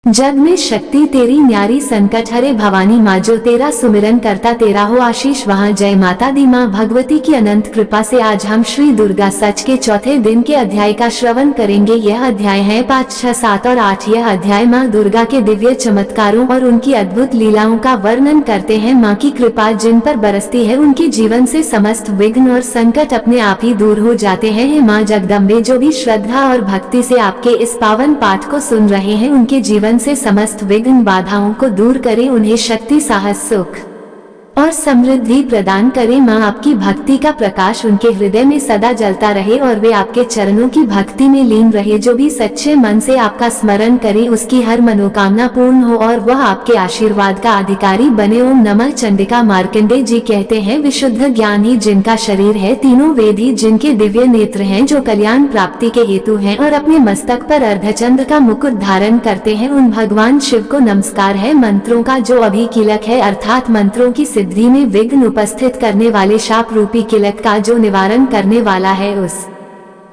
जग में शक्ति तेरी न्यारी, संकट हरे भवानी माँ, जो तेरा सुमिरन करता तेरा हो आशीष वहाँ। जय माता दी माँ भगवती की अनंत कृपा से आज हम श्री दुर्गा सच के चौथे दिन के अध्याय का श्रवण करेंगे। यह अध्याय है 5, 6, 7 और 8। यह अध्याय माँ दुर्गा के दिव्य चमत्कारों और उनकी अद्भुत लीलाओं का वर्णन करते हैं। माँ की कृपा जिन पर बरसती है उनके जीवन से समस्त विघ्न और संकट अपने आप ही दूर हो जाते हैं। हे माँ जगदम्बे, जो भी श्रद्धा और भक्ति से आपके इस पावन पाठ को सुन रहे हैं उनके जीवन से समस्त विघ्न बाधाओं को दूर करें, उन्हें शक्ति, साहस, सुख और समृद्धि प्रदान करें। माँ आपकी भक्ति का प्रकाश उनके हृदय में सदा जलता रहे और वे आपके चरणों की भक्ति में लीन रहे। जो भी सच्चे मन से आपका स्मरण करे उसकी हर मनोकामना पूर्ण हो और वह आपके आशीर्वाद का अधिकारी बने। ओम नमः चंडिका। मार्कंडेय जी कहते हैं, विशुद्ध ज्ञान ही जिनका शरीर है, तीनों वेद ही जिनके दिव्य नेत्र हैं, जो कल्याण प्राप्ति के हेतु हैं और अपने मस्तक पर अर्धचंद्र का मुकुट धारण करते हैं, उन भगवान शिव को नमस्कार है। मंत्रों का जो अभिकीलक है, अर्थात मंत्रों की सिद्धि में विघ्न उपस्थित करने वाले शाप रूपी किलक का जो निवारण करने वाला है, उस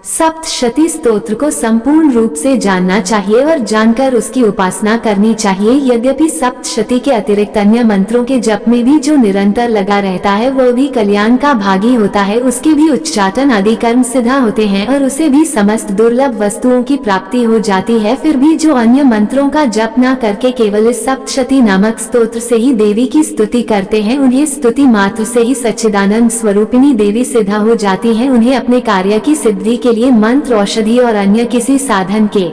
सप्तशती स्तोत्र को संपूर्ण रूप से जानना चाहिए और जानकर उसकी उपासना करनी चाहिए। यद्यपि सप्तशती के अतिरिक्त अन्य मंत्रों के जप में भी जो निरंतर लगा रहता है वह भी कल्याण का भागी होता है। उसके भी उच्चाटन आदि कर्म सिद्ध होते हैं और उसे भी समस्त दुर्लभ वस्तुओं की प्राप्ति हो जाती है। फिर भी जो अन्य मंत्रों का जप न करके केवल इस सप्तशती नामक स्तोत्र से ही देवी की स्तुति करते हैं, उन्हें स्तुति मात्र से ही सच्चिदानंद स्वरूपिणी देवी सिद्ध हो जाती है। उन्हें अपने कार्य की सिद्धि के लिए मंत्र, औषधि और अन्य किसी साधन के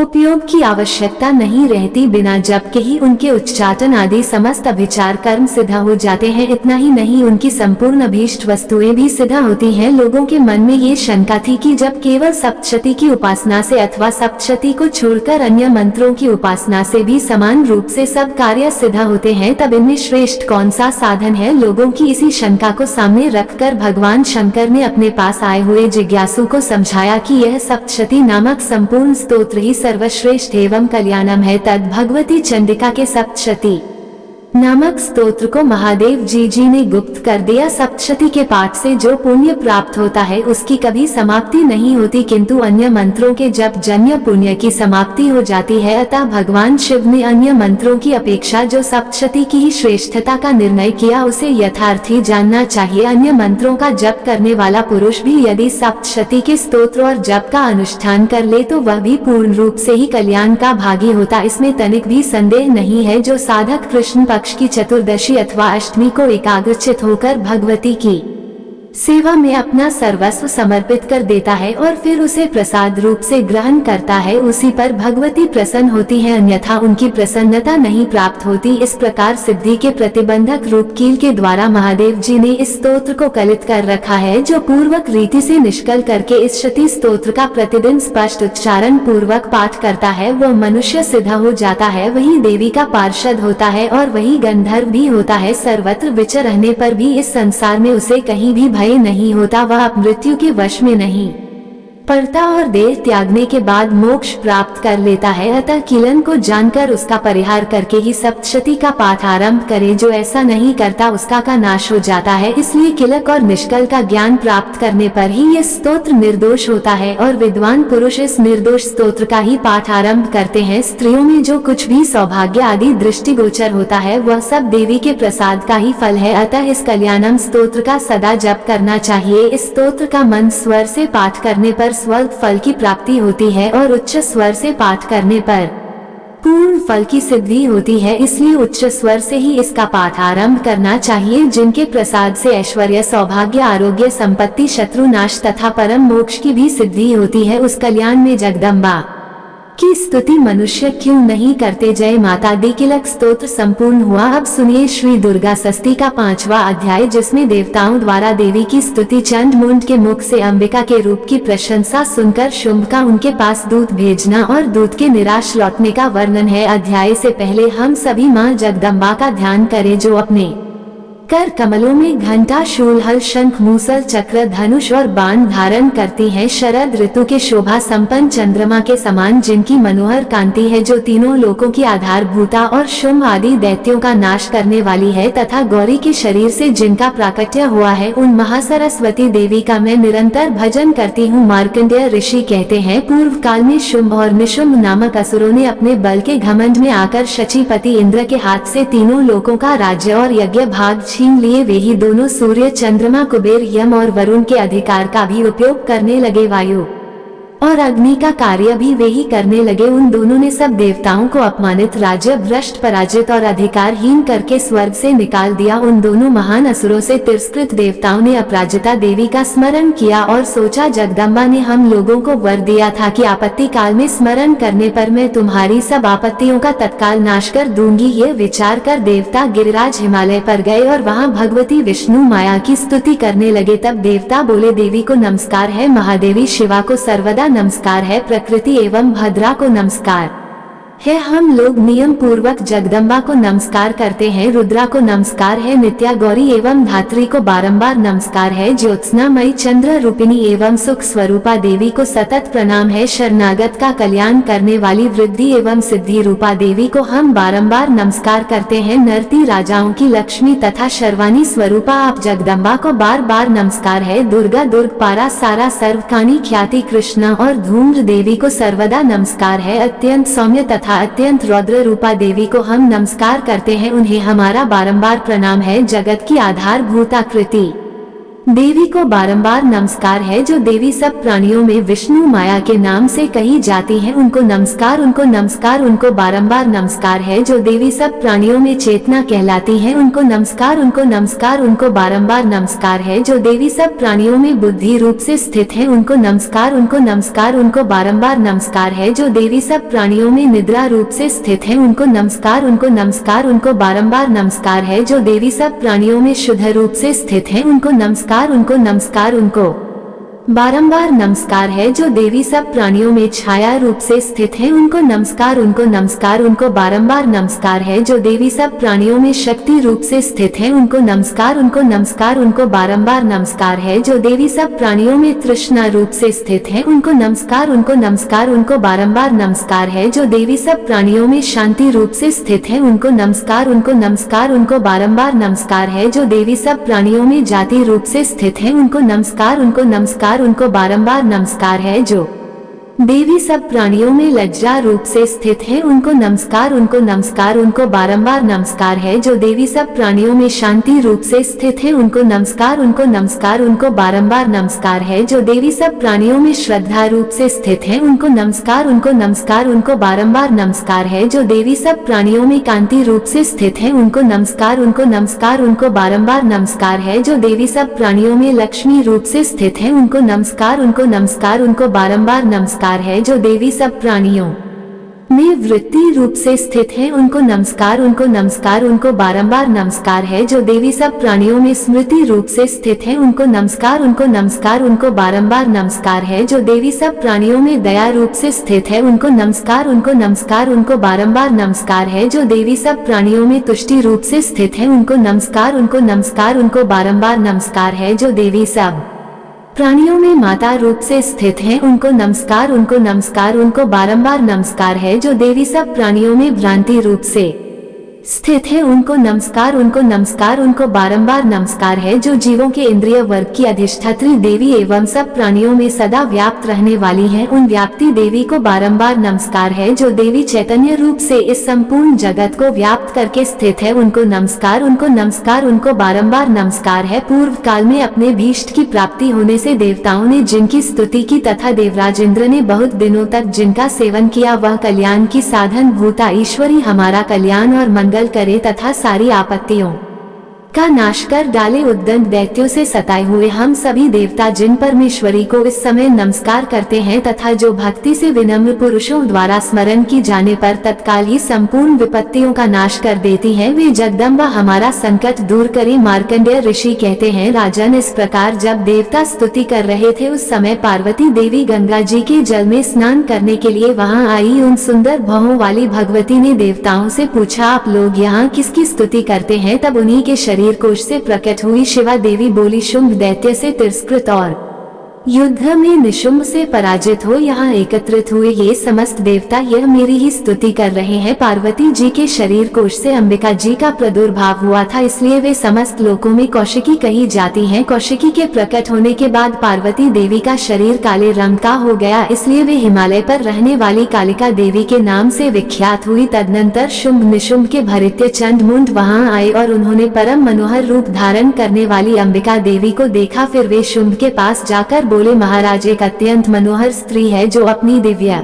उपयोग की आवश्यकता नहीं रहती। बिना जप के ही उनके उच्चाटन आदि समस्त अभिचार कर्म सिद्ध हो जाते हैं। इतना ही नहीं, उनकी संपूर्ण अभीष्ट वस्तुएं भी सिद्ध होती हैं। लोगों के मन में ये शंका थी कि जब केवल सप्तशती की उपासना से अथवा सप्तशती को छोड़कर अन्य मंत्रों की उपासना से भी समान रूप से सब कार्य सिद्ध होते हैं, तब इनमें श्रेष्ठ कौन सा साधन है। लोगों की इसी शंका को सामने रखकर भगवान शंकर ने अपने पास आए हुए जिज्ञासु को समझाया कि यह सप्तशती नामक संपूर्ण स्तोत्र ही सर्वश्रेष्ठ एवं कल्याणम है। तद भगवती चंडिका के सप्तशती नामक स्तोत्र को महादेव जी ने गुप्त कर दिया। सप्तशती के पाठ से जो पुण्य प्राप्त होता है उसकी कभी समाप्ति नहीं होती, किंतु अन्य मंत्रों के जप जन्य पुण्य की समाप्ति हो जाती है। अतः भगवान शिव ने अन्य मंत्रों की अपेक्षा जो सप्तशती की ही श्रेष्ठता का निर्णय किया उसे यथार्थ ही जानना चाहिए। अन्य मंत्रों का जप करने वाला पुरुष भी यदि सप्तशती के स्तोत्र और जप का अनुष्ठान कर ले तो वह भी पूर्ण रूप से ही कल्याण का भागी होता, इसमें तनिक भी संदेह नहीं है। जो साधक कृष्ण पक्ष की चतुर्दशी अथवा अष्टमी को एकाग्रचित होकर भगवती की सेवा में अपना सर्वस्व समर्पित कर देता है और फिर उसे प्रसाद रूप से ग्रहण करता है, उसी पर भगवती प्रसन्न होती है, अन्यथा उनकी प्रसन्नता नहीं प्राप्त होती। इस प्रकार सिद्धि के प्रतिबंधक रूप कील के द्वारा महादेव जी ने इस स्तोत्र को कलित कर रखा है। जो पूर्वक रीति से निष्कल करके इस शती स्तोत्र का प्रतिदिन स्पष्ट उच्चारण पूर्वक पाठ करता है वह मनुष्य सिद्ध हो जाता है, वही देवी का पार्षद होता है और वही गंधर्व भी होता है। सर्वत्र विचरने पर भी इस संसार में उसे कहीं भी नहीं होता, वह मृत्यु के वश में नहीं पड़ता और देह त्यागने के बाद मोक्ष प्राप्त कर लेता है। अतः किलन को जानकर उसका परिहार करके ही सप्तशती का पाठ आरंभ करे, जो ऐसा नहीं करता उसका का नाश हो जाता है। इसलिए किलक और निष्कल का ज्ञान प्राप्त करने पर ही यह स्तोत्र निर्दोष होता है और विद्वान पुरुष इस निर्दोष स्तोत्र का ही पाठ आरंभ करते हैं। स्त्रियों में जो कुछ भी सौभाग्य आदि दृष्टिगोचर होता है वह सब देवी के प्रसाद का ही फल है। अतः इस कल्याणम स्तोत्र का सदा जप करना चाहिए। इस स्तोत्र का मन स्वर से पाठ करने पर स्वर्ग फल की प्राप्ति होती है और उच्च स्वर से पाठ करने पर पूर्ण फल की सिद्धि होती है। इसलिए उच्च स्वर से ही इसका पाठ आरंभ करना चाहिए। जिनके प्रसाद से ऐश्वर्य, सौभाग्य, आरोग्य, संपत्ति, शत्रु नाश तथा परम मोक्ष की भी सिद्धि होती है, उस कल्याण में जगदम्बा की स्तुति मनुष्य क्यों नहीं करते। जय माता दी। किलक स्तोत्र संपूर्ण हुआ। अब सुनिए श्री दुर्गा षष्ठी का 5वां अध्याय, जिसमें देवताओं द्वारा देवी की स्तुति, चंड मुंड के मुख से अंबिका के रूप की प्रशंसा सुनकर शुंभ का उनके पास दूत भेजना और दूत के निराश लौटने का वर्णन है। अध्याय से पहले हम सभी माँ जगदम्बा का ध्यान करें, जो अपने कर कमलों में घंटा शूल हल शंख मूसल चक्र धनुष और बाण धारण करती हैं। शरद ऋतु के शोभा संपन्न चंद्रमा के समान जिनकी मनोहर कांति है, जो तीनों लोकों की आधारभूता और शुंभ आदि दैत्यों का नाश करने वाली है, तथा गौरी के शरीर से जिनका प्राकट्य हुआ है, उन महासरस्वती देवी का मैं निरंतर भजन करती हूँ। मार्कंडेय ऋषि कहते हैं, पूर्व काल में शुंभ और निशुंभ नामक असुरों ने अपने बल के घमंड में आकर शचीपति इंद्र के हाथ से तीनों लोकों का राज्य और यज्ञ भाग छीन लिए। वे ही दोनों सूर्य चंद्रमा कुबेर यम और वरुण के अधिकार का भी उपयोग करने लगे। वायु और अग्नि का कार्य भी वे ही करने लगे। उन दोनों ने सब देवताओं को अपमानित, राज्य भ्रष्ट, पराजित और अधिकारहीन करके स्वर्ग से निकाल दिया। उन दोनों महान असुरों से तिरस्कृत देवताओं ने अपराजिता देवी का स्मरण किया और सोचा, जगदम्बा ने हम लोगों को वर दिया था कि आपत्ति काल में स्मरण करने पर मैं तुम्हारी सब आपत्तियों का तत्काल नाश कर दूंगी। ये विचार कर देवता गिरिराज हिमालय पर गए और वहाँ भगवती विष्णु माया की स्तुति करने लगे। तब देवता बोले, देवी को नमस्कार है, महादेवी शिवा को सर्वदा नमस्कार है, प्रकृति एवं भद्रा को नमस्कार है। हम लोग नियम पूर्वक जगदम्बा को नमस्कार करते हैं, रुद्रा को नमस्कार है, नित्या गौरी एवं धात्री को बारंबार नमस्कार है, ज्योत्सनामयी चंद्र रूपिणी एवं सुख स्वरूपा देवी को सतत प्रणाम है, शरणागत का कल्याण करने वाली वृद्धि एवं सिद्धि रूपा देवी को हम बारंबार नमस्कार करते हैं, नरती राजाओं की लक्ष्मी तथा शर्वाणी स्वरूपा आप जगदम्बा को बार बार नमस्कार है, दुर्गा दुर्ग पारा सारा सर्वकानी ख्याति कृष्णा और धूम्र देवी को सर्वदा नमस्कार है, अत्यंत सौम्य तथा अत्यंत रौद्र रूपा देवी को हम नमस्कार करते हैं, उन्हें हमारा बारंबार प्रणाम है। जगत की आधारभूत आकृति देवी को बारंबार नमस्कार है, जो देवी सब प्राणियों में विष्णु माया के नाम से कही जाती है, उनको नमस्कार, उनको नमस्कार, उनको बारंबार नमस्कार है। जो देवी सब प्राणियों में चेतना कहलाती है, उनको नमस्कार, उनको नमस्कार, उनको बारंबार नमस्कार है। जो देवी सब प्राणियों में बुद्धि रूप से स्थित है, उनको नमस्कार, उनको नमस्कार, उनको बारंबार नमस्कार है। जो देवी सब प्राणियों में निद्रा रूप से स्थित है, उनको नमस्कार, उनको नमस्कार, उनको बारंबार नमस्कार है। जो देवी सब प्राणियों में शुद्ध रूप से स्थित है, उनको नमस्कार, उनको नमस्कार, उनको बारंबार नमस्कार है। जो देवी सब प्राणियों में छाया रूप से स्थित है, उनको नमस्कार, उनको नमस्कार, उनको बारंबार नमस्कार है। जो देवी सब प्राणियों में शक्ति रूप से स्थित है, उनको नमस्कार, उनको नमस्कार, उनको बारंबार नमस्कार है। जो देवी सब प्राणियों में तृष्णा रूप से स्थित है, उनको नमस्कार, उनको नमस्कार, उनको बारंबार नमस्कार है। जो देवी सब प्राणियों में शांति रूप से स्थित है, उनको नमस्कार, उनको नमस्कार, उनको बारंबार नमस्कार है। जो देवी सब प्राणियों में जाति रूप से स्थित है, उनको नमस्कार, उनको नमस्कार, उनको बारंबार नमस्कार है। जो देवी सब प्राणियों में लज्जा रूप से स्थित है, उनको नमस्कार, उनको नमस्कार, उनको बारंबार नमस्कार है। जो देवी सब प्राणियों में शांति रूप से स्थित है, उनको नमस्कार, उनको नमस्कार, उनको बारंबार नमस्कार है। जो देवी सब प्राणियों में श्रद्धा रूप से स्थित है, उनको नमस्कार, उनको नमस्कार, उनको बारंबार नमस्कार है। जो देवी सब प्राणियों में कांति रूप से स्थित है, उनको नमस्कार, उनको नमस्कार, उनको बारंबार नमस्कार है। जो देवी सब प्राणियों में लक्ष्मी रूप से स्थित है, उनको नमस्कार, उनको नमस्कार, उनको बारंबार नमस्कार है। जो देवी सब प्राणियों में वृत्ति रूप से स्थित है, उनको नमस्कार, उनको नमस्कार, उनको बारंबार नमस्कार है। जो देवी सब प्राणियों में स्मृति रूप से स्थित है, उनको नमस्कार, उनको नमस्कार, उनको बारंबार नमस्कार है। जो देवी सब प्राणियों में दया रूप से स्थित है, उनको नमस्कार, उनको नमस्कार, उनको बारंबार नमस्कार है। जो देवी सब प्राणियों में तुष्टि रूप से स्थित है, उनको नमस्कार, उनको नमस्कार, उनको बारंबार नमस्कार है। जो देवी सब प्राणियों में माता रूप से स्थित हैं, उनको नमस्कार, उनको नमस्कार, उनको बारंबार नमस्कार है। जो देवी सब प्राणियों में भ्रांति रूप से स्थित है, उनको नमस्कार, उनको नमस्कार, उनको बारंबार नमस्कार है। जो जीवों के इंद्रिय वर्ग की अधिष्ठात्री देवी एवं सब प्राणियों में सदा व्याप्त रहने वाली हैं, उन व्याप्ति देवी को बारंबार नमस्कार है। जो देवी चैतन्य रूप से इस संपूर्ण जगत को व्याप्त करके स्थित है, उनको नमस्कार, उनको नमस्कार, उनको बारंबार नमस्कार है। पूर्व काल में अपने भीष्ट की प्राप्ति होने से देवताओं ने जिनकी स्तुति की तथा देवराज इंद्र ने बहुत दिनों तक जिनका सेवन किया, वह कल्याण की साधन भूता ईश्वरी हमारा कल्याण और मंगल करे तथा सारी आपत्तियों का नाश कर डाले। उद्दंड दैत्यों से सताए हुए हम सभी देवता जिन परमेश्वरी को इस समय नमस्कार करते हैं तथा जो भक्ति से विनम्र पुरुषों द्वारा स्मरण की जाने पर तत्काल ही संपूर्ण विपत्तियों का नाश कर देती है, वे जगदम्बा हमारा संकट दूर करे। मार्कंडेय ऋषि कहते हैं, राजन, इस प्रकार जब देवता स्तुति कर रहे थे उस समय पार्वती देवी गंगा जी के जल में स्नान करने के लिए वहां आई। उन सुंदर भवों वाली भगवती ने देवताओं से पूछा, आप लोग यहाँ किसकी स्तुति करते हैं? तब उन्हीं के शरीर शरीर कोश से प्रकट हुई। शिवा देवी बोली, शुंभ दैत्य से तिरस्कृत और युद्ध में निशुंभ से पराजित हो यहाँ एकत्रित हुए ये समस्त देवता यह मेरी ही स्तुति कर रहे हैं। पार्वती जी के शरीर कोश से अंबिका जी का प्रादुर्भाव हुआ था, इसलिए वे समस्त लोकों में कौशिकी कही जाती हैं। कौशिकी के प्रकट होने के बाद पार्वती देवी का शरीर काले रंग का हो गया, इसलिए वे हिमालय पर रहने वाली कालिका देवी के नाम से विख्यात हुई। तदनंतर शुंभ निशुंभ के भृत्य चंडमुंड वहां आए और उन्होंने परम मनोहर रूप धारण करने वाली अंबिका देवी को देखा। फिर वे शुंभ के पास जाकर बोले, महाराज, एक अत्यंत मनोहर स्त्री है जो अपनी दिव्य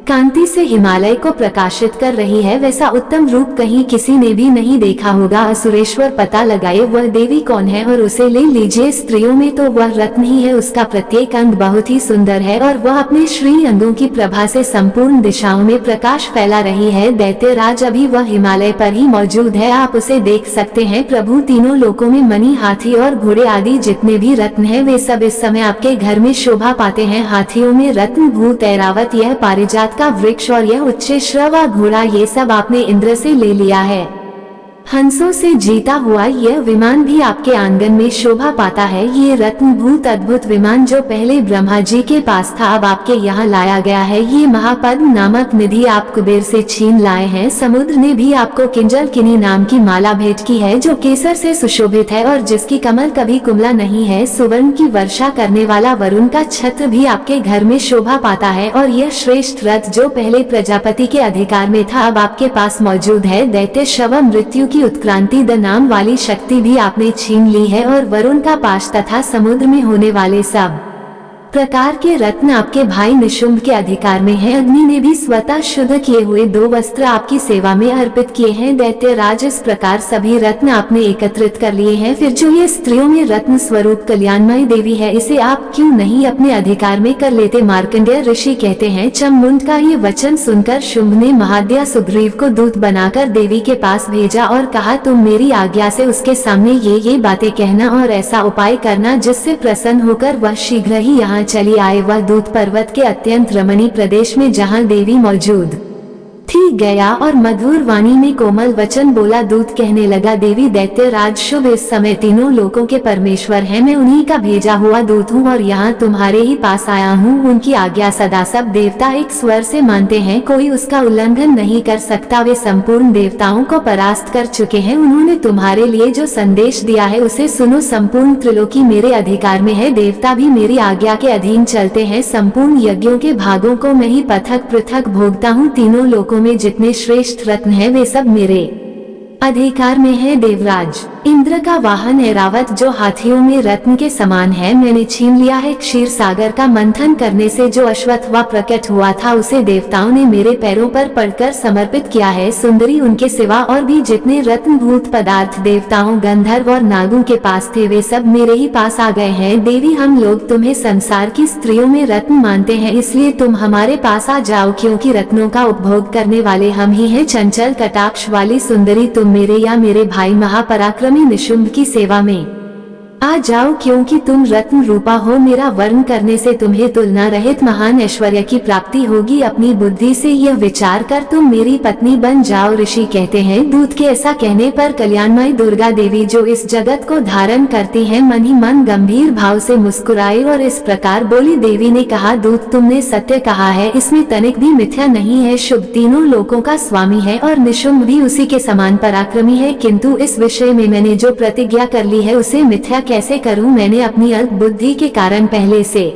कांति से हिमालय को प्रकाशित कर रही है। वैसा उत्तम रूप कहीं किसी ने भी नहीं देखा होगा। असुरेश्वर पता लगाए वह देवी कौन है और उसे ले लीजिए। स्त्रियों में तो वह रत्न ही है, उसका प्रत्येक अंग बहुत ही सुंदर है और वह अपने श्री अंगों की प्रभा से संपूर्ण दिशाओं में प्रकाश फैला रही है। दैत्यराज, अभी वह हिमालय पर ही मौजूद है, आप उसे देख सकते हैं। प्रभु, तीनों लोकों में मणि, हाथी और घोड़े आदि जितने भी रत्न है वे सब इस समय आपके घर में शोभा पाते हैं। हाथियों में रत्न भूत ऐरावत, यह पारिजात का वृक्ष और यह उच्च श्रवा घोड़ा, ये सब आपने इंद्र से ले लिया है। हंसों से जीता हुआ यह विमान भी आपके आंगन में शोभा पाता है। ये रत्नभूत अद्भुत विमान जो पहले ब्रह्मा जी के पास था अब आपके यहाँ लाया गया है। ये महापद्म नामक निधि आप कुबेर से छीन लाए हैं। समुद्र ने भी आपको किंजल किनी नाम की माला भेंट की है जो केसर से सुशोभित है और जिसकी कमल कभी कुमला नहीं है। सुवर्ण की वर्षा करने वाला वरुण का छत्र भी आपके घर में शोभा पाता है और यह श्रेष्ठ रथ जो पहले प्रजापति के अधिकार में था अब आपके पास मौजूद है। दैत्य शव मृत्यु की उत्क्रांति द नाम वाली शक्ति भी आपने छीन ली है और वरुण का पाश तथा समुद्र में होने वाले सब प्रकार के रत्न आपके भाई निशुंभ के अधिकार में है। अग्नि ने भी स्वतः शुद्ध किए हुए 2 वस्त्र आपकी सेवा में अर्पित किए हैं। दैत्यराज, इस प्रकार सभी रत्न आपने एकत्रित कर लिए हैं। फिर जो ये स्त्रियों में रत्न स्वरूप कल्याणमयी देवी है इसे आप क्यों नहीं अपने अधिकार में कर लेते? मार्कंडेय ऋषि कहते हैं, चममुंड का ये वचन सुनकर शुंभ ने महाद्या सुग्रीव को दूत बनाकर देवी के पास भेजा और कहा, तुम मेरी आज्ञा से उसके सामने ये बातें कहना और ऐसा उपाय करना जिससे प्रसन्न होकर वह शीघ्र ही यहाँ चली आए। वह दूत पर्वत के अत्यंत रमणीय प्रदेश में जहाँ देवी मौजूद थी गया और मधुर वाणी में कोमल वचन बोला। दूत कहने लगा, देवी दैत्यराज शुभ इस समय तीनों लोकों के परमेश्वर हैं, मैं उन्हीं का भेजा हुआ दूत हूँ और यहाँ तुम्हारे ही पास आया हूँ। उनकी आज्ञा सदा सब देवता एक स्वर से मानते हैं, कोई उसका उल्लंघन नहीं कर सकता। वे संपूर्ण देवताओं को परास्त कर चुके हैं। उन्होंने तुम्हारे लिए जो संदेश दिया है उसे सुनो। संपूर्ण त्रिलोकी मेरे अधिकार में है, देवता भी मेरी आज्ञा के अधीन चलते हैं। संपूर्ण यज्ञों के भागों को मैं ही पृथक पृथक भोगता हूँ। तीनों लोकों में जितने श्रेष्ठ रत्न हैं वे सब मेरे अधिकार में है। देवराज, इंद्र का वाहन ऐरावत जो हाथियों में रत्न के समान है मैंने छीन लिया है। क्षीर सागर का मंथन करने से जो अश्वत्थवा प्रकट हुआ था उसे देवताओं ने मेरे पैरों पर पड़कर समर्पित किया है। सुंदरी, उनके सिवा और भी जितने रत्नभूत पदार्थ देवताओं, गंधर्व और नागों के पास थे वे सब मेरे ही पास आ गए हैं। देवी, हम लोग तुम्हें संसार की स्त्रियों में रत्न मानते हैं, इसलिए तुम हमारे पास आ जाओ क्योंकि रत्नों का उपभोग करने वाले हम ही हैं। चंचल कटाक्ष वाली सुंदरी, तुम मेरे या मेरे भाई महापराक्रमी निशुंभ की सेवा में आ जाओ क्योंकि तुम रत्न रूपा हो। मेरा वर्ण करने से तुम्हें तुलना रहित महान ऐश्वर्य की प्राप्ति होगी। अपनी बुद्धि से यह विचार कर तुम मेरी पत्नी बन जाओ। ऋषि कहते हैं, दूत के ऐसा कहने पर कल्याणमयी दुर्गा देवी जो इस जगत को धारण करती है मन ही मन गंभीर भाव से मुस्कुराई और इस प्रकार बोली। देवी ने कहा, दूत, तुमने सत्य कहा है, इसमें तनिक भी मिथ्या नहीं है। शुभ तीनों लोकों का स्वामी है और निशुंभ भी उसी के समान पराक्रमी है, किंतु इस विषय में मैंने जो प्रतिज्ञा कर ली है उसे मिथ्या कैसे करूं? मैंने अपनी अल्प बुद्धि के कारण पहले से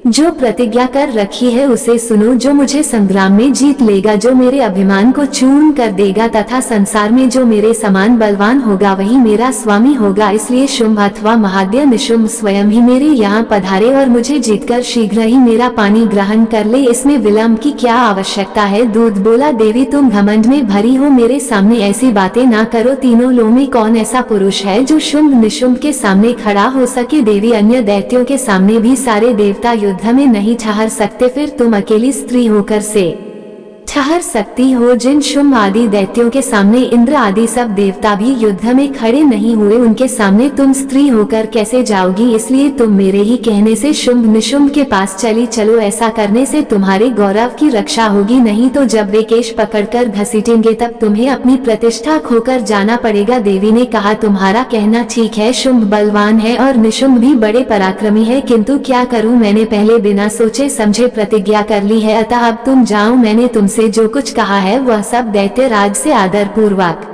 जो प्रतिज्ञा कर रखी है उसे सुनो। जो मुझे संग्राम में जीत लेगा, जो मेरे अभिमान को चूर्ण कर देगा तथा संसार में जो मेरे समान बलवान होगा वही मेरा स्वामी होगा। इसलिए शुंभ अथवा महाद्य निशुंभ स्वयं ही मेरे यहाँ पधारे और मुझे जीतकर शीघ्र ही मेरा पानी ग्रहण कर ले। इसमें विलंब की क्या आवश्यकता है? दूत बोला, देवी, तुम घमंड में भरी हो, मेरे सामने ऐसी बातें ना करो। तीनों लोगों में कौन ऐसा पुरुष है जो शुंभ निशुंभ के सामने खड़ा हो सके? देवी, अन्य दैत्यों के सामने भी सारे देवता युद्ध में नहीं ठहर सकते, फिर तुम अकेली स्त्री होकर से ठहर सकती हो। जिन शुंभ आदि दैत्यों के सामने इंद्र आदि सब देवता भी युद्ध में खड़े नहीं हुए, उनके सामने तुम स्त्री होकर कैसे जाओगी? इसलिए तुम मेरे ही कहने से शुंभ निशुंभ के पास चली चलो। ऐसा करने से तुम्हारे गौरव की रक्षा होगी, नहीं तो जब वे केश पकड़कर घसीटेंगे तब तुम्हें अपनी प्रतिष्ठा खोकर जाना पड़ेगा। देवी ने कहा, तुम्हारा कहना ठीक है, शुंभ बलवान है और निशुंभ भी बड़े पराक्रमी है, किंतु क्या करूं, मैंने पहले बिना सोचे समझे प्रतिज्ञा कर ली है। अतः अब तुम जाओ, मैंने तुमसे जो कुछ कहा है वह सब दैत्य राज से आदर पूर्वक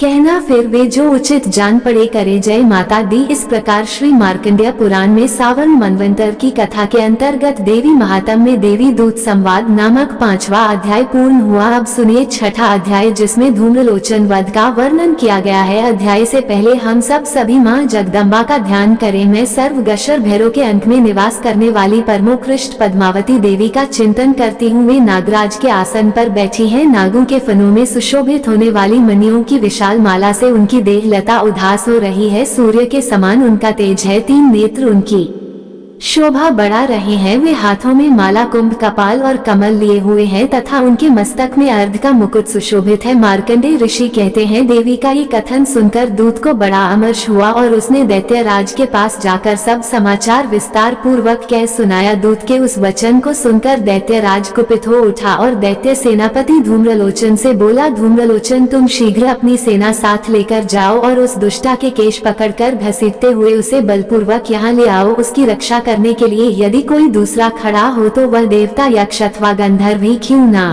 कहना, फिर वे जो उचित जान पड़े करे। जय माता दी। इस प्रकार श्री मार्कंडेय पुराण में सावन मनवंतर की कथा के अंतर्गत देवी महात्म्य में देवी दूत संवाद नामक 5वां अध्याय पूर्ण हुआ। अब सुनिए 6ठा अध्याय, जिसमें धूम्रलोचन वध का वर्णन किया गया है। अध्याय से पहले हम सभी माँ जगदम्बा का ध्यान करें। मैं सर्वगशर भैरव के अंक में निवास करने वाली परमोत्कृष्ट पद्मावती देवी का चिंतन करती हूँ। वे नागराज के आसन पर बैठी है। नागों के फनों में सुशोभित होने वाली मणियों की विशाल माला से उनकी देह लता उदास हो रही है। सूर्य के समान उनका तेज है, 3 नेत्र उनकी शोभा बढ़ा रहे हैं। वे हाथों में माला, कुंभ, कपाल और कमल लिए हुए हैं तथा उनके मस्तक में अर्ध का मुकुट सुशोभित है। मार्कंडेय ऋषि कहते हैं, देवी का ये कथन सुनकर दूत को बड़ा अमर्ष हुआ और उसने दैत्य राज के पास जाकर सब समाचार विस्तार पूर्वक कह सुनाया। दूत के उस वचन को सुनकर दैत्य राज कुपित हो उठा और दैत्य सेनापति धूम्रलोचन से बोला, धूम्रलोचन, तुम शीघ्र अपनी सेना साथ लेकर जाओ और उस दुष्टा के केश पकड़कर घसीटते हुए उसे बलपूर्वक यहाँ ले आओ। उसकी रक्षा करने के लिए यदि कोई दूसरा खड़ा हो तो वह देवता, यक्ष अथवा गंधर्व ही क्यों ना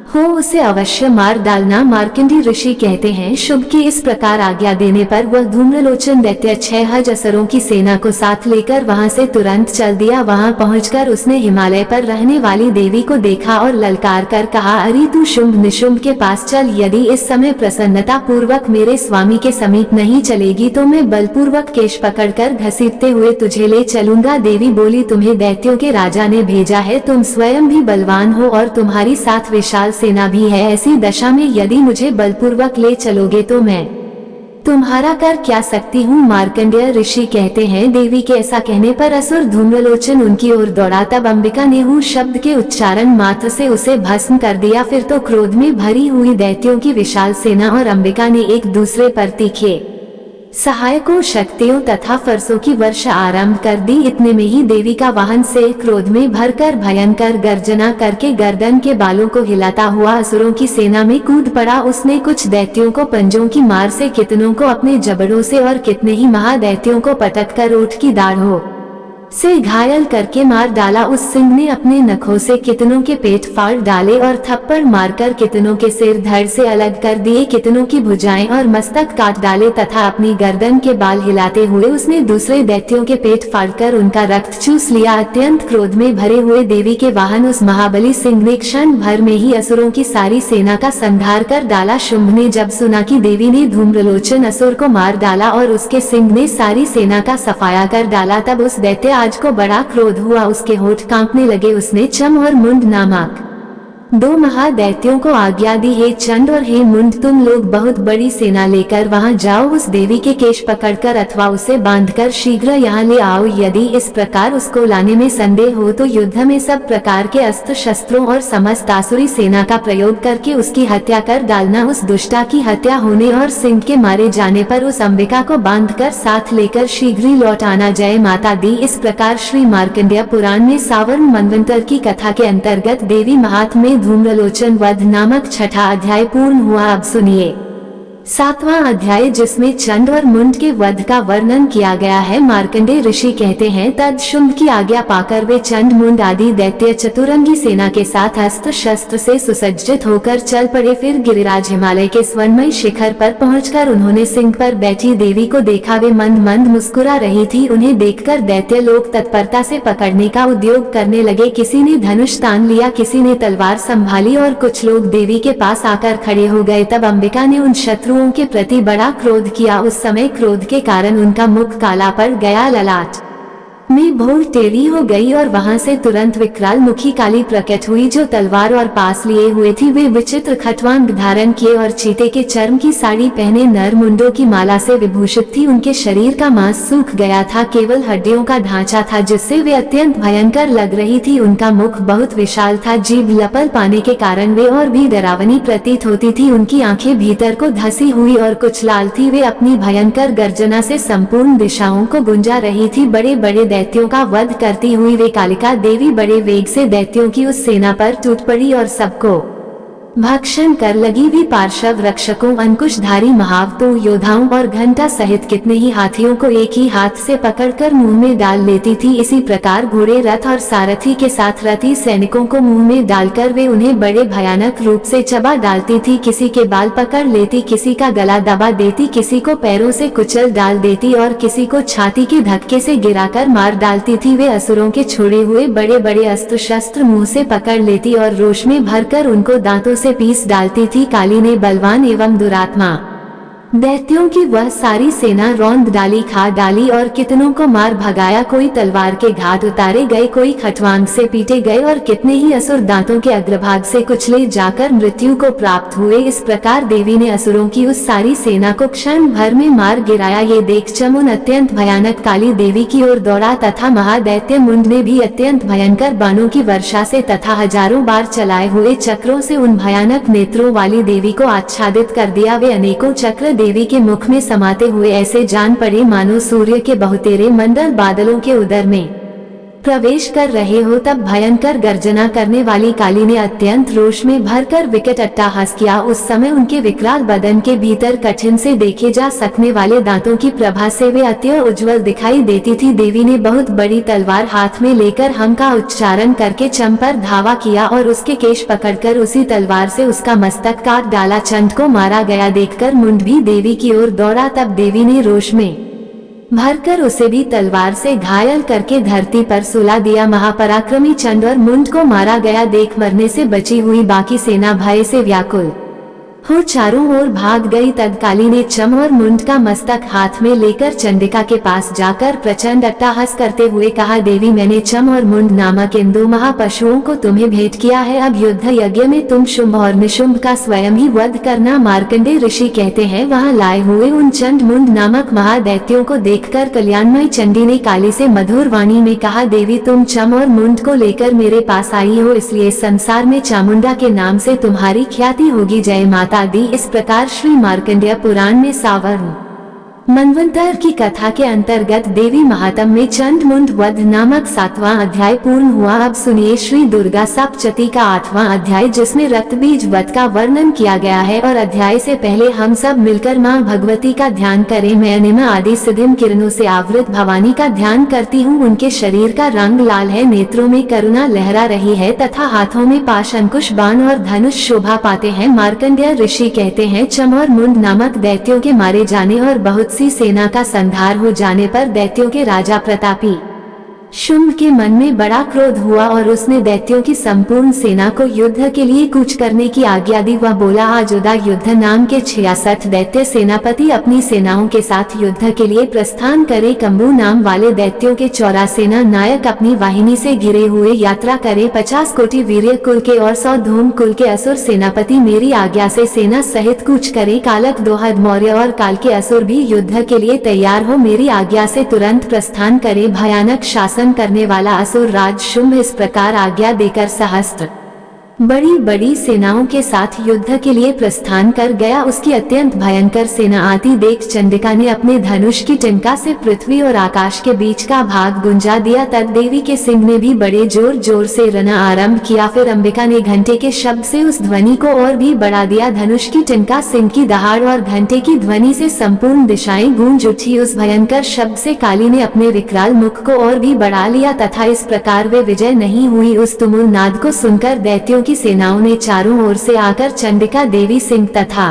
हो, उसे अवश्य मार डालना। मार्कंडेय ऋषि कहते हैं, शुभ की इस प्रकार आज्ञा देने पर वह धूम्रलोचन दैत्य 6 असुरों की सेना को साथ लेकर वहां से तुरंत चल दिया। वहां पहुंचकर उसने हिमालय पर रहने वाली देवी को देखा और ललकार कर कहा, अरे तू शुंभ निशुंभ के पास चल। यदि इस समय प्रसन्नता पूर्वक मेरे स्वामी के समीप नहीं चलेगी तो मैं बलपूर्वक केश पकड़कर घसीटते हुए तुझे ले चलूंगा। देवी बोली, तुम्हें दैत्यों के राजा ने भेजा है, तुम स्वयं भी बलवान हो और तुम्हारी साथ विशाल सेना भी है। ऐसी दशा में यदि मुझे बलपूर्वक ले चलोगे तो मैं तुम्हारा कर क्या सकती हूँ? मार्कंडेय ऋषि कहते हैं, देवी के ऐसा कहने पर असुर धूम्रलोचन उनकी ओर दौड़ा। तब अंबिका ने हूँ शब्द के उच्चारण मात्र से उसे भस्म कर दिया। फिर तो क्रोध में भरी हुई दैत्यों की विशाल सेना और अंबिका ने एक दूसरे पर तीखे सहायकों, शक्तियों तथा फरसों की वर्षा आरंभ कर दी। इतने में ही देवी का वाहन से क्रोध में भरकर भयंकर गर्जना करके गर्दन के बालों को हिलाता हुआ असुरों की सेना में कूद पड़ा। उसने कुछ दैत्यों को पंजों की मार से, कितनों को अपने जबड़ों से और कितने ही महादैत्यों को पटककर ओठ की दाढ़ों से घायल करके मार डाला। उस सिंह ने अपने नखों से कितनों के पेट फाड़ डाले और थप्पड़ मारकर कितनों के सिर धड़ से अलग कर दिए, कितनों की भुजाएं और मस्तक काट डाले तथा अपनी गर्दन के बाल हिलाते हुए उसने दूसरे दैत्यों के पेट फाड़कर उनका रक्त चूस लिया। अत्यंत क्रोध में भरे हुए देवी के वाहन उस महाबली सिंह ने क्षण भर में ही असुरों की सारी सेना का संहार कर डाला। शुंभ ने जब सुना कि देवी ने धूम्रलोचन असुर को मार डाला और उसके सिंह ने सारी सेना का सफाया कर डाला, तब उस दैत्य आज को बड़ा क्रोध हुआ, उसके होठ कांपने लगे। उसने चम और मुंड नामक 2 महादैत्यों को आज्ञा दी, हे चंड और हे मुंड, तुम लोग बहुत बड़ी सेना लेकर वहां जाओ। उस देवी के केश पकड़कर अथवा उसे बांधकर शीघ्र यहाँ ले आओ। यदि इस प्रकार उसको लाने में संदेह हो तो युद्ध में सब प्रकार के अस्त्र शस्त्रों और समस्त आसुरी सेना का प्रयोग करके उसकी हत्या कर डालना। उस दुष्टा की हत्या होने और सिंह के मारे जाने पर उस अंबिका को बांधकर साथ लेकर शीघ्र ही लौट आना। जय माता दी। इस प्रकार श्री मार्कंडेय पुराण में सावन मनवंतर की कथा के अंतर्गत देवी महात्म्य में धूम्रलोचन वध नामक 6ठा अध्याय पूर्ण हुआ। अब सुनिए 7वां अध्याय, जिसमें चंड और मुंड के वध का वर्णन किया गया है। मार्कंडेय ऋषि कहते हैं, तद शुंभ की आज्ञा पाकर वे चंड मुंड आदि दैत्य चतुरंगी सेना के साथ अस्त्र शस्त्र से सुसज्जित होकर चल पड़े। फिर गिरिराज हिमालय के स्वर्णमय शिखर पर पहुंचकर उन्होंने सिंह पर बैठी देवी को देखा। वे मंद मंद मुस्कुरा रही थी। उन्हें देखकर दैत्य लोग तत्परता से पकड़ने का उद्योग करने लगे। किसी ने धनुष तान लिया, किसी ने तलवार संभाली और कुछ लोग देवी के पास आकर खड़े हो गए। तब अंबिका ने उन शत्रुओं के प्रति बड़ा क्रोध किया। उस समय क्रोध के कारण उनका मुख काला पड़ गया, ललाट में भोर टेढ़ी हो गई और वहां से तुरंत विकराल मुखी काली प्रकट हुई, जो तलवार और पास लिए हुए थी। वे विचित्र खटवांग धारण किए और चीते के चर्म की साड़ी पहने नर मुंडों की माला से विभूषित थी। उनके शरीर का मांस सूख गया था, केवल हड्डियों का ढांचा था जिससे वे अत्यंत भयंकर लग रही थी। उनका मुख बहुत विशाल था, जीभ लपल पाने के कारण वे और भी डरावनी प्रतीत होती थी। उनकी आंखें भीतर को धसी हुई और कुछ लाल थी। वे अपनी भयंकर गर्जना से संपूर्ण दिशाओं को गुंजा रही थी। बड़े बड़े दैत्यों का वध करती हुई वे कालिका देवी बड़े वेग से दैत्यों की उस सेना पर टूट पड़ी और सबको भक्षण कर लगी। भी पार्श्व रक्षकों, अंकुशधारी महावतों, योद्धाओं और घंटा सहित कितने ही हाथियों को एक ही हाथ से पकड़कर मुंह में डाल लेती थी। इसी प्रकार घोड़े, रथ और सारथी के साथ रथी सैनिकों को मुंह में डालकर वे उन्हें बड़े भयानक रूप से चबा डालती थी। किसी के बाल पकड़ लेती, किसी का गला दबा देती, किसी को पैरों से कुचल डाल देती और किसी को छाती के धक्के से गिराकर मार डालती थी। वे असुरों के छोड़े हुए बड़े बड़े अस्त्र शस्त्र मुंह से पकड़ लेती और रोष में भरकर उनको दांतों से पीस डालती थी। काली ने बलवान एवं दुरात्मा दैत्यों की वह सारी सेना रौंद डाली, खा डाली और कितनों को मार भगाया। कोई तलवार के घाट उतारे गए, कोई खटवांग से पीटे गए और कितने ही असुर दांतों के अग्रभाग से कुचले जाकर मृत्यु को प्राप्त हुए। इस प्रकार देवी ने असुरों की उस सारी सेना को क्षण भर में मार गिराया। ये देख चमुन अत्यंत भयानक काली देवी की ओर दौड़ा तथा महादैत्य मुंड ने भी अत्यंत भयंकर बाणों की वर्षा से तथा हजारों बार चलाए हुए चक्रों से उन भयानक नेत्रों वाली देवी को आच्छादित कर दिया। वे अनेकों चक्र देवी के मुख में समाते हुए ऐसे जान पड़े मानो सूर्य के बहुतेरे मंडल बादलों के उदर में प्रवेश कर रहे हो। तब भयंकर गर्जना करने वाली काली ने अत्यंत रोष में भरकर विकट अट्टहास किया। उस समय उनके विकराल बदन के भीतर कठिन से देखे जा सकने वाले दांतों की प्रभा से वे अति उज्ज्वल दिखाई देती थी। देवी ने बहुत बड़ी तलवार हाथ में लेकर हम का उच्चारण करके चम पर धावा किया और उसके केश पकड़कर उसी तलवार से उसका मस्तक काट डाला। चंड को मारा गया देखकर मुंड भी देवी की ओर दौड़ा। तब देवी ने रोष में भरकर उसे भी तलवार से घायल करके धरती पर सुला दिया। महापराक्रमी चंड और मुंड को मारा गया देख मरने से बची हुई बाकी सेना भय से व्याकुल हो चारों ओर भाग गई। तब काली ने चम और मुंड का मस्तक हाथ में लेकर चंडिका के पास जाकर प्रचंड अट्टहास करते हुए कहा, देवी मैंने चम और मुंड नामक इन दो महापशुओं को तुम्हें भेंट किया है। अब युद्ध यज्ञ में तुम शुंभ और निशुंभ का स्वयं ही वध करना। मार्कंडेय ऋषि कहते हैं, वहाँ लाए हुए उन चंड मुंड नामक महादैत्यों को देखकर कल्याणमयी चंडी ने काली से मधुर वाणी में कहा, देवी तुम चम और मुंड को लेकर मेरे पास आई हो, इसलिए संसार में चामुंडा के नाम से तुम्हारी ख्याति होगी। जय माता दी। इस प्रकार श्री मार्कंडेय पुराण में सावर्ण मनवंतर की कथा के अंतर्गत देवी महात्म्य में चंड मुंड वध नामक 7वां अध्याय पूर्ण हुआ। अब सुनिए श्री दुर्गा सप्तशती का 8वां अध्याय, जिसमें रक्तबीज वध का वर्णन किया गया है। और अध्याय से पहले हम सब मिलकर माँ भगवती का ध्यान करें। मैं अनिमा आदि सिद्धिम किरणों से आवृत भवानी का ध्यान करती हूँ। उनके शरीर का रंग लाल है, नेत्रों में करुणा लहरा रही है तथा हाथों में पाश, अंकुश, बाण और धनुष शोभा पाते हैं। मार्कंडेय ऋषि कहते हैं, चम और मुंड नामक दैत्यों के मारे जाने और बहुत सी सेना का संहार हो जाने पर दैत्यों के राजा प्रतापी शुंभ के मन में बड़ा क्रोध हुआ और उसने दैत्यों की संपूर्ण सेना को युद्ध के लिए कूच करने की आज्ञा दी। वह बोला, आजुदा युद्ध नाम के 66 दैत्य सेनापति अपनी सेनाओं के साथ युद्ध के लिए प्रस्थान करे। कंबू नाम वाले दैत्यों के 14 सेना नायक अपनी वाहिनी से घिरे हुए यात्रा करे। 50 कोटि वीर्य कुल के और 100 धूम कुल के असुर सेनापति मेरी आज्ञा से सेना सहित कूच करे। कालक दोहद मौर्य और काल के असुर भी युद्ध के लिए तैयार हो मेरी आज्ञा से तुरंत प्रस्थान करे। भयानक शासन करने वाला असुर राज शुंभ इस प्रकार आज्ञा देकर सहस्त्र बड़ी बड़ी सेनाओं के साथ युद्ध के लिए प्रस्थान कर गया। उसकी अत्यंत भयंकर सेना आती देख चंडिका ने अपने धनुष की टिंका से पृथ्वी और आकाश के बीच का भाग गुंजा दिया। तब देवी के सिंह ने भी बड़े जोर जोर से रना आरंभ किया। फिर अंबिका ने घंटे के शब्द से उस ध्वनि को और भी बढ़ा दिया। धनुष की टिंका, सिंह की दहाड़ और घंटे की ध्वनि से संपूर्ण दिशाएं गूंज उठी। उस भयंकर शब्द से काली ने अपने विकराल मुख को और भी बढ़ा लिया तथा इस प्रकार वे विजय नहीं हुई। उस तुमुल नाद को सुनकर दैत्यों की सेनाओं ने चारों ओर से आकर चंडिका देवी, सिंह तथा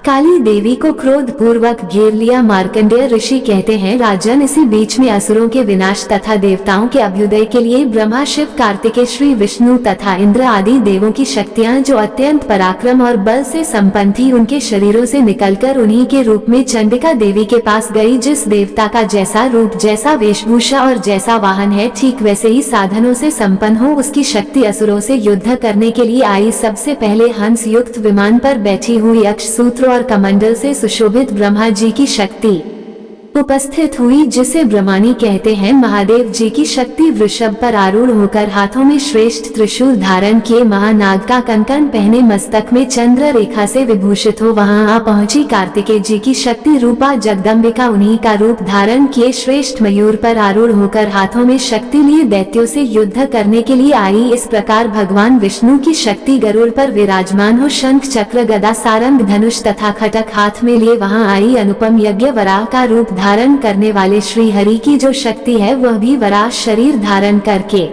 काली देवी को क्रोध पूर्वक घेर लिया। मार्कंडेय ऋषि कहते हैं, राजन, इसी बीच में असुरों के विनाश तथा देवताओं के अभ्युदय के लिए ब्रह्मा, शिव, कार्तिकेय, श्री विष्णु तथा इंद्र आदि देवों की शक्तियां जो अत्यंत पराक्रम और बल से संपन्न थी, उनके शरीरों से निकलकर उन्हीं के रूप में चंडिका देवी के पास गई। जिस देवता का जैसा रूप, जैसा वेशभूषा और जैसा वाहन है, ठीक वैसे ही साधनों से संपन्न हो, उसकी शक्ति असुरों से युद्ध करने के लिए आई। सबसे पहले हंस युक्त विमान पर बैठी हुई अक्षसूत्र और कमंडल से सुशोभित ब्रह्मा जी की शक्ति उपस्थित हुई, जिसे ब्रह्मानी कहते हैं। महादेव जी की शक्ति वृषभ पर आरूढ़ होकर हाथों में श्रेष्ठ त्रिशूल धारण किए, महानाग का कंकण पहने, मस्तक में चंद्र रेखा से विभूषित हो वहां आ पहुंची। कार्तिकेय जी की शक्ति रूपा जगदम्बिका उन्हीं का रूप धारण किए श्रेष्ठ मयूर पर आरूढ़ होकर हाथों में शक्ति लिए दैत्यों से युद्ध करने के लिए आई। इस प्रकार भगवान विष्णु की शक्ति गरुड़ पर विराजमान हो शंख, चक्र, गदा, सारंग, धनुष तथा खटक हाथ में लिए वहां आई। अनुपम यज्ञ वराह का रूप धारण करने वाले श्री हरि की जो शक्ति है, वह भी वराह शरीर धारण करके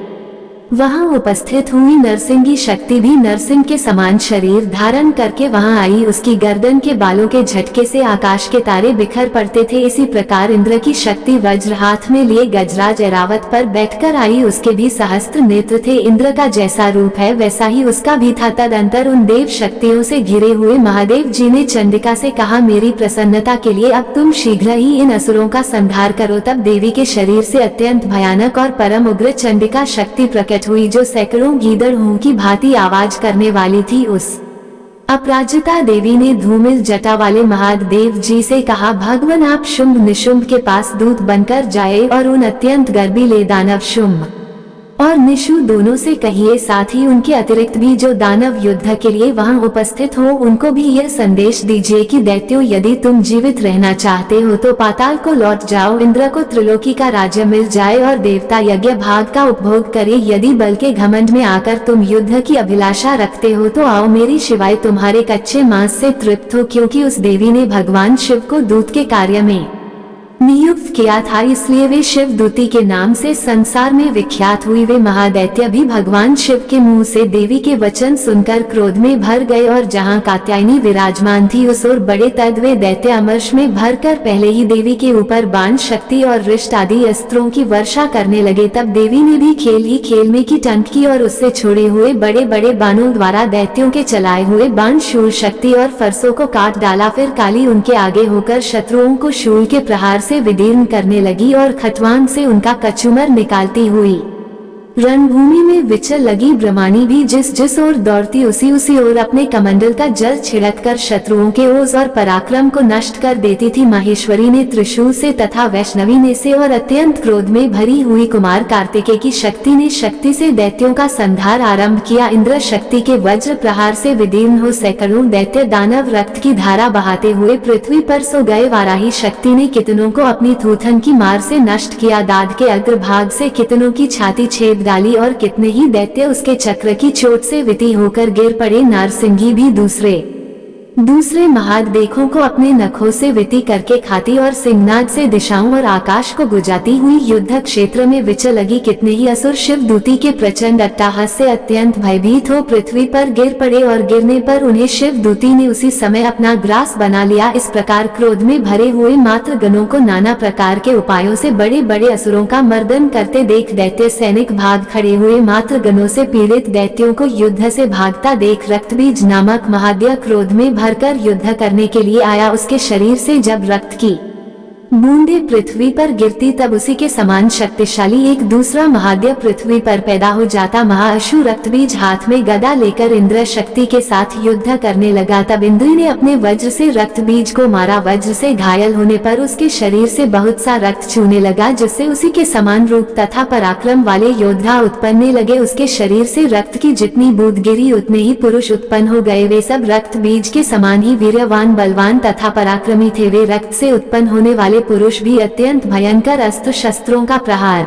वहां उपस्थित हुई। नरसिंह की शक्ति भी नरसिंह के समान शरीर धारण करके वहां आई। उसकी गर्दन के बालों के झटके से आकाश के तारे बिखर पड़ते थे। इसी प्रकार इंद्र की शक्ति वज्र हाथ में लिए गजराज ऐरावत पर बैठकर आई। उसके भी सहस्त्र नेत्र थे। इंद्र का जैसा रूप है, वैसा ही उसका भी था। तदंतर उन देव शक्तियों से घिरे हुए महादेव जी ने चंडिका से कहा, मेरी प्रसन्नता के लिए अब तुम शीघ्र ही इन असुरों का संहार करो। तब देवी के शरीर से अत्यंत भयानक और परम उग्र चंडिका शक्ति प्रकट हुई, जो सैकड़ों गीदड़ों की भांति आवाज करने वाली थी। उस अपराजिता देवी ने धूमिल जटा वाले महादेव जी से कहा, भगवान, आप शुंभ निशुंभ के पास दूत बनकर जाए और उन अत्यंत गर्वीले दानव शुंभ और निशु दोनों से कहिए, साथ ही उनके अतिरिक्त भी जो दानव युद्ध के लिए वहां उपस्थित हो, उनको भी यह संदेश दीजिए कि दैत्यों, यदि तुम जीवित रहना चाहते हो तो पाताल को लौट जाओ। इंद्र को त्रिलोकी का राज्य मिल जाए और देवता यज्ञ भाग का उपभोग करे। यदि बल के घमंड में आकर तुम युद्ध की अभिलाषा रखते हो तो आओ, मेरी शिवाय तुम्हारे कच्चे मांस से तृप्त हो। क्योंकि उस देवी ने भगवान शिव को दूत के कार्य में नियुक्त किया था, इसलिए वे शिव दूती के नाम से संसार में विख्यात हुई। वे महादैत्य भी भगवान शिव के मुंह से देवी के वचन सुनकर क्रोध में भर गए और जहां कात्यायनी विराजमान थी, उस ओर बड़े। तद वे दैत्य अमर्ष में भरकर पहले ही देवी के ऊपर बाण, शक्ति और रिष्ट आदि अस्त्रों की वर्षा करने लगे। तब देवी ने भी खेल ही खेल में की टंक की और उससे छोड़े हुए बड़े बड़े बाणों द्वारा दैत्यों के चलाए हुए बाण, शूल, शक्ति और फरसों को काट डाला। फिर काली उनके आगे होकर शत्रुओं को शूल के प्रहार से विदीर्ण करने लगी और खटवांग से उनका कचूमर निकालती हुई रणभूमि में विचल लगी। ब्रह्मानी भी जिस जिस ओर दौड़ती, उसी ओर अपने कमंडल का जल छिड़ककर शत्रुओं के ओज और पराक्रम को नष्ट कर देती थी। माहेश्वरी ने त्रिशूल से तथा वैष्णवी ने से और अत्यंत क्रोध में भरी हुई कुमार कार्तिकेय की शक्ति ने शक्ति से दैत्यों का संहार आरंभ किया। इंद्र शक्ति के वज्र प्रहार से विदीर्ण हो सैकड़ों दैत्य दानव रक्त की धारा बहाते हुए पृथ्वी पर सो गए। वाराही शक्ति ने कितनों को अपनी थूथन की मार से नष्ट किया। दाद के अग्रभाग से कितनों की छाती छेद डाली और कितने ही दैत्य उसके चक्र की चोट से विति होकर गिर पड़े। नारसिंगी भी दूसरे महादेवों को अपने नखों से विति करके खाती और सिंहनाद से दिशाओं और आकाश को गुजाती हुई युद्ध क्षेत्र में विचल लगी। कितने ही असुर शिव दूती के प्रचंड अट्टहास से अत्यंत भयभीत हो पृथ्वी पर गिर पड़े और गिरने पर उन्हें शिव दूती ने उसी समय अपना ग्रास बना लिया। इस प्रकार क्रोध में भरे हुए मात्र गणों को नाना प्रकार के उपायों से बड़े बड़े असुरों का मर्दन करते देख दैत्य सैनिक भाग खड़े हुए। मात्र गणों से पीड़ित दैत्यों को युद्ध से भागता देख रक्तबीज नामक महादेव क्रोध में भरकर युद्ध करने के लिए आया। उसके शरीर से जब रक्त की बूंदे पृथ्वी पर गिरती, तब उसी के समान शक्तिशाली एक दूसरा महादेव पृथ्वी पर पैदा हो जाता। महाअशु रक्तबीज हाथ में गदा लेकर इंद्र शक्ति के साथ युद्ध करने लगा। तब इंद्र ने अपने वज्र से रक्तबीज को मारा। वज्र से घायल होने पर उसके शरीर से बहुत सा रक्त चूने लगा, जिससे उसी के समान रूप तथा पराक्रम वाले योद्धा उत्पन्न लगे। उसके शरीर से रक्त की जितनी बूंद गिरी, उतने ही पुरुष उत्पन्न हो गए। वे सब रक्तबीज के समान ही वीर्यवान, बलवान तथा पराक्रमी थे। वे रक्त से उत्पन्न होने वाले पुरुष भी अत्यंत भयंकर अस्त्र शस्त्रों का प्रहार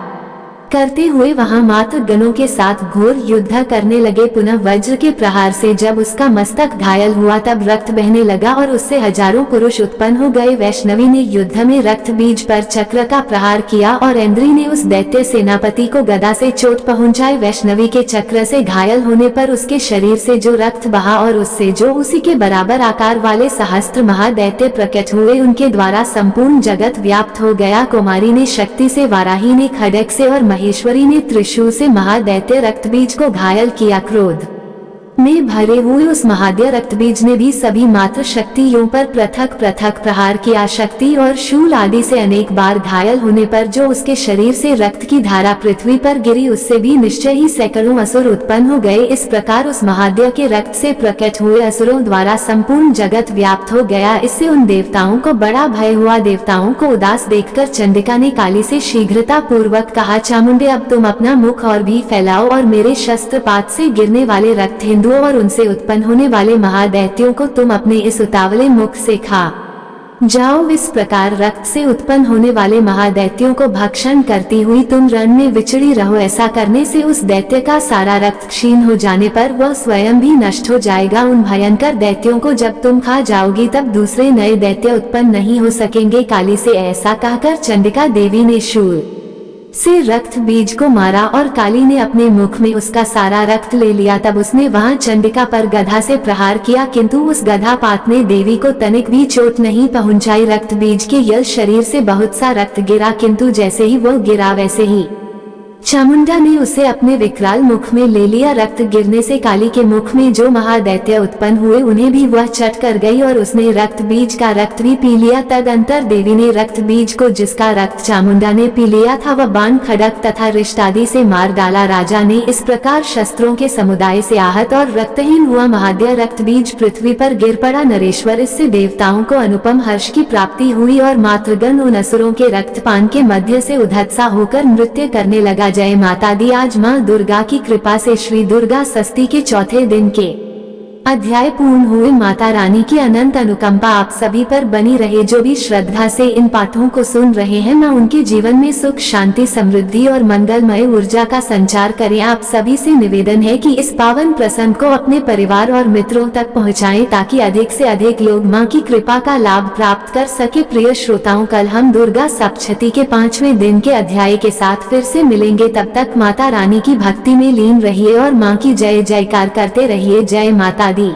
करते हुए वहां मात्र गणों के साथ घोर युद्ध करने लगे। पुनः वज्र के प्रहार से जब उसका मस्तक घायल हुआ तब रक्त बहने लगा और उससे हजारों पुरुष उत्पन्न हो गए। वैष्णवी ने युद्ध में रक्त बीज पर चक्र का प्रहार किया और इंद्री ने उस दैत्य सेनापति को गदा से चोट पहुंचाई। वैष्णवी के चक्र से घायल होने पर उसके शरीर से जो रक्त बहा और उससे जो उसी के बराबर आकार वाले सहस्त्र महादैत्य प्रकट हुए, उनके द्वारा संपूर्ण जगत व्याप्त हो गया। कुमारी ने शक्ति से, वाराही ने खड्ग से और महेश्वरी ने त्रिशूल से महादैत्य रक्तबीज को घायल किया। क्रोध में भरे हुए उस महादैत्य रक्तबीज ने भी सभी मात्र शक्तियों पर पृथक पृथक प्रहार किया। शक्ति और शूल आदि से अनेक बार घायल होने पर जो उसके शरीर से रक्त की धारा पृथ्वी पर गिरी, उससे भी निश्चय ही सैकड़ों असुर उत्पन्न हो गए। इस प्रकार उस महादैत्य के रक्त से प्रकट हुए असुरों द्वारा संपूर्ण जगत व्याप्त हो गया। इससे उन देवताओं को बड़ा भय हुआ। देवताओं को उदास देखकर चंडिका ने काली से शीघ्रता पूर्वक कहा, चामुंडे अब तुम अपना मुख और भी फैलाओ और मेरे शस्त्रपात से गिरने वाले रक्त हिंदुओं और उनसे उत्पन्न होने वाले महादैत्यों को तुम अपने इस उतावले मुख से खा जाओ। इस प्रकार रक्त से उत्पन्न होने वाले महादैत्यों को भक्षण करती हुई तुम रण में विचरी रहो। ऐसा करने से उस दैत्य का सारा रक्त क्षीण हो जाने पर वह स्वयं भी नष्ट हो जाएगा। उन भयंकर दैत्यों को जब तुम खा जाओगी तब दूसरे नए दैत्य उत्पन्न नहीं हो सकेंगे। काली से ऐसा कहकर चंडिका देवी ने शूल से रक्त बीज को मारा और काली ने अपने मुख में उसका सारा रक्त ले लिया। तब उसने वहां चंडिका पर गधा से प्रहार किया, किंतु उस गधा पात ने देवी को तनिक भी चोट नहीं पहुंचाई। रक्त बीज के यल शरीर से बहुत सा रक्त गिरा, किंतु जैसे ही वो गिरा वैसे ही चामुंडा ने उसे अपने विकराल मुख में ले लिया। रक्त गिरने से काली के मुख में जो महादैत्य उत्पन्न हुए उन्हें भी वह चट कर गई और उसने रक्त बीज का रक्त भी पी लिया। तदंतर देवी ने रक्त बीज को, जिसका रक्त चामुंडा ने पी लिया था, वह बाण, खड्ग तथा रिश्तादि से मार डाला। राजा ने इस प्रकार शस्त्रों के समुदाय से आहत और रक्तहीन हुआ महादैत्य रक्त बीज पृथ्वी पर गिर पड़ा। नरेश्वर, इससे देवताओं को अनुपम हर्ष की प्राप्ति हुई और मातृगण उन असुरों के रक्तपान के मध्य से उद्धत होकर नृत्य करने लगा। जय माता दी। आज माँ दुर्गा की कृपा से श्री दुर्गा षष्ठी के चौथे दिन के अध्याय पूर्ण हुए। माता रानी की अनंत अनुकंपा आप सभी पर बनी रहे। जो भी श्रद्धा से इन पाठों को सुन रहे हैं, माँ उनके जीवन में सुख, शांति, समृद्धि और मंगलमय ऊर्जा का संचार करें। आप सभी से निवेदन है कि इस पावन प्रसंग को अपने परिवार और मित्रों तक पहुँचाएं, ताकि अधिक से अधिक लोग माँ की कृपा का लाभ प्राप्त कर सके। प्रिय श्रोताओं, कल हम दुर्गा सप्तशती के 5वें दिन के अध्याय के साथ फिर से मिलेंगे। तब तक माता रानी की भक्ति में लीन रहिए और माँ की जय जयकार करते रहिए। जय माता दी।